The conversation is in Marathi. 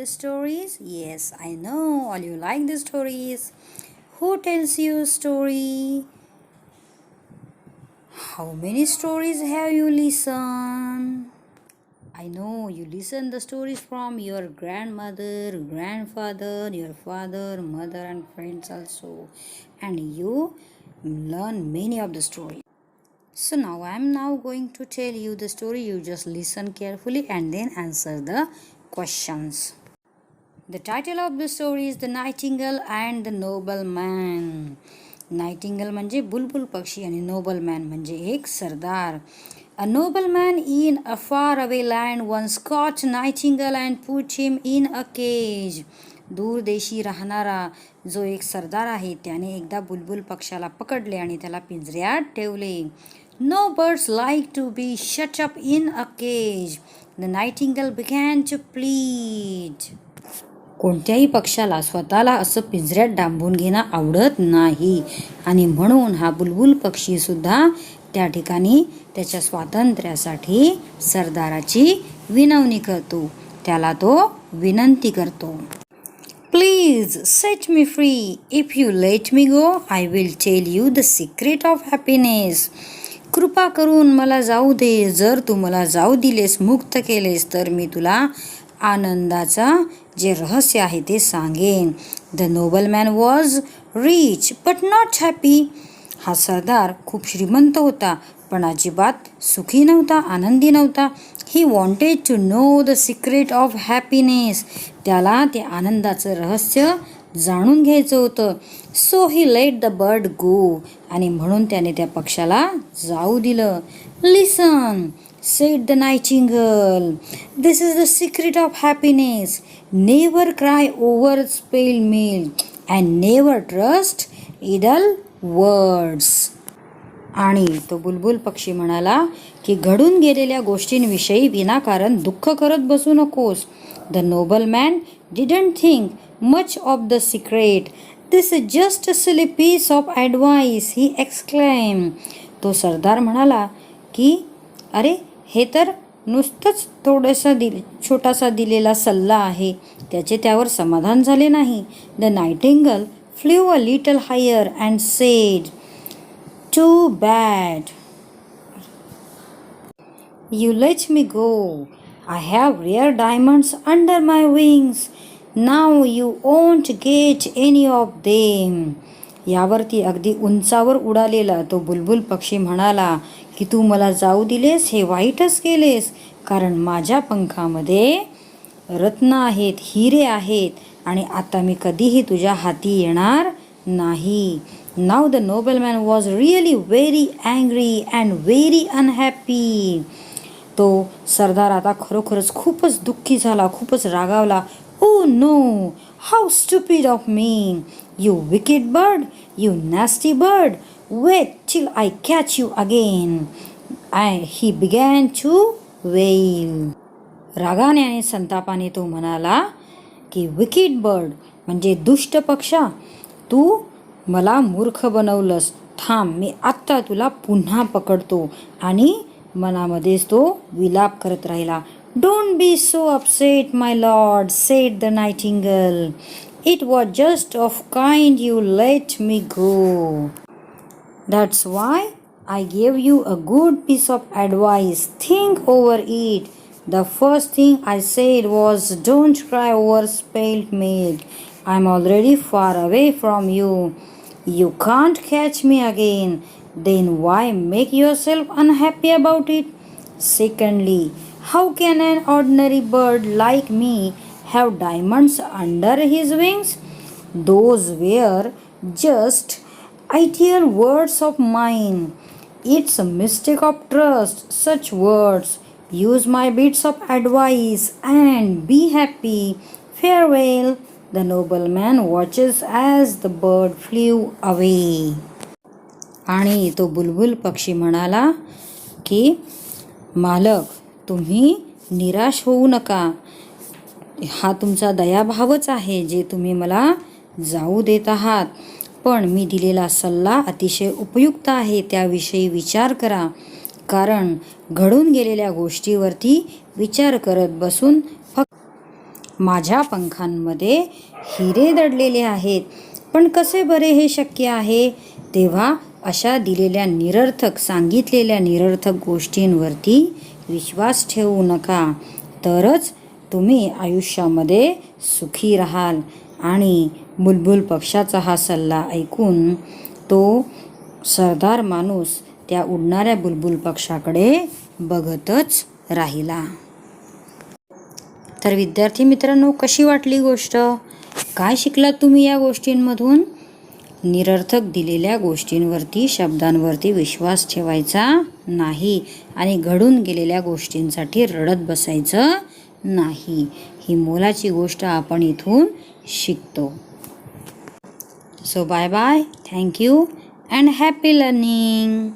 the stories? Yes, I know all you like the stories. Who tells you a story? How many stories have you listened? I know you listen the stories from your grandmother, grandfather, your father, mother and friends also. And you learn many of the stories. So now I am now going to tell you the story. You just listen carefully and then answer the questions. The title of the story is The Nightingale and the Nobleman. Nightingale म्हणजे बुलबुल पक्षी आणि नोबलमॅन म्हणजे एक सरदार. A nobleman in a faraway land once caught Nightingale and put him in a cage. दूर देशी राहणारा जो एक सरदार आहे त्याने एकदा बुलबुल पक्षाला पकडले आणि त्याला पिंजऱ्यात ठेवले. No birds like to be shut up in a cage. The nightingale began to plead. कोणत्याही पक्षाला स्वतःला असं पिंजऱ्यात डांबून घेणं आवडत नाही आणि म्हणून हा बुलबुल पक्षी सुद्धा त्या ठिकाणी त्याच्या स्वातंत्र्यासाठी सरदाराची विनवणी करतो. त्याला तो विनंती करतो. Please set me free. If you let me go I will tell you the secret of happiness. कृपा करून मला जाऊ दे. जर तू मला जाऊ दिलेस, मुक्त केलेस, तर मी तुला आनंदाचा जे रहस्य आहे ते सांगेन. The nobleman was rich but not happy. हा सरदार खूप श्रीमंत होता पण अजिबात सुखी नव्हता, आनंदी नव्हता. He wanted to know the secret of happiness. त्याला ते आनंदाचं रहस्य जाणून घ्यायचं होतं. So he let the bird go. आणि म्हणून त्याने त्या पक्षाला जाऊ दिलं. लिसन, said the nightingale. This is the secret of happiness. Never cry over spilled milk and never trust idle words. आणि तो बुलबुल पक्षी म्हणाला की घडून गेलेल्या गोष्टींविषयी विनाकारण दुःख करत बसू नकोस. The nobleman didn't think much of the secret. This is just a silly piece of advice, he exclaimed. तो सरदार म्हणाला की अरे हे तर नुसतंच छोटासा दिलेला सल्ला आहे. त्याचे त्यावर समाधान झाले नाही. The nightingale flew a little higher and said, too bad. You let me go. I have rare diamonds under my wings. Now you won't get any of them. यावरती अगदी उंचावर उडालेला तो बुलबुल पक्षी म्हणाला की तू मला जाऊ दिलेस हे वाईटच केलेस, कारण माझ्या पंखामध्ये रत्न आहेत, हिरे आहेत आणि आता मी कधीही तुझ्या हाती येणार नाही. Now the nobleman was really very angry and very unhappy. तो सरदार आता खरोखरच खूपच दुःखी झाला, खूपच रागावला. Oh no, how stupid of me. You wicked bird, you nasty bird. Wait till I catch you again. He began to wail. रागाने आणि संतापाने तो म्हणाला की विकेड बर्ड म्हणजे दुष्ट पक्षा, तू मला मूर्ख बनवलंस. थांब, मी आत्ता तुला पुन्हा पकडतो. आणि मनामध्येच तो विलाप करत राहिला. Don't be so upset, my lord, said the nightingale. It was just of kind you let me go. That's why I gave you a good piece of advice. Think over it. The first thing I said was don't cry over spilled milk. I'm already far away from you. You can't catch me again. Then why make yourself unhappy about it? Secondly, how can an ordinary bird like me have diamonds under his wings? Those were just ideal words of mine. It's a mistake of trust such words. Use my bits of advice and be happy. Farewell. The nobleman watches as the bird flew away. आणि तो बुलबुल पक्षी म्हणाला की मालक, तुम्ही निराश होऊ नका. हा तुमचा दयाभावच आहे जे तुम्ही मला जाऊ देत आहात. पण मी दिलेला सल्ला अतिशय उपयुक्त आहे, त्याविषयी विचार करा. कारण घडून गेलेल्या गोष्टीवरती विचार करत बसून फक्त माझ्या पंखांमध्ये हिरे दडलेले आहेत. पण कसे बरे हे शक्य आहे? तेव्हा अशा दिलेल्या निरर्थक, सांगितलेल्या निरर्थक गोष्टींवरती विश्वास ठेवू नका. तरच तुम्ही आयुष्यामध्ये सुखी राहाल. आणि बुलबुल पक्षाचा हा सल्ला ऐकून तो सरदार माणूस त्या उडणाऱ्या बुलबुल पक्षाकडे बघतच राहिला. तर विद्यार्थी मित्रांनो, कशी वाटली गोष्ट? काय शिकलात तुम्ही या गोष्टींमधून? निरर्थक दिलेल्या गोष्टींवरती, शब्दांवरती विश्वास ठेवायचा नाही आणि घडून गेलेल्या गोष्टींसाठी रडत बसायचं नाही. ही मोलाची गोष्ट आपण इथून शिकतो. So bye bye, thank you and happy learning.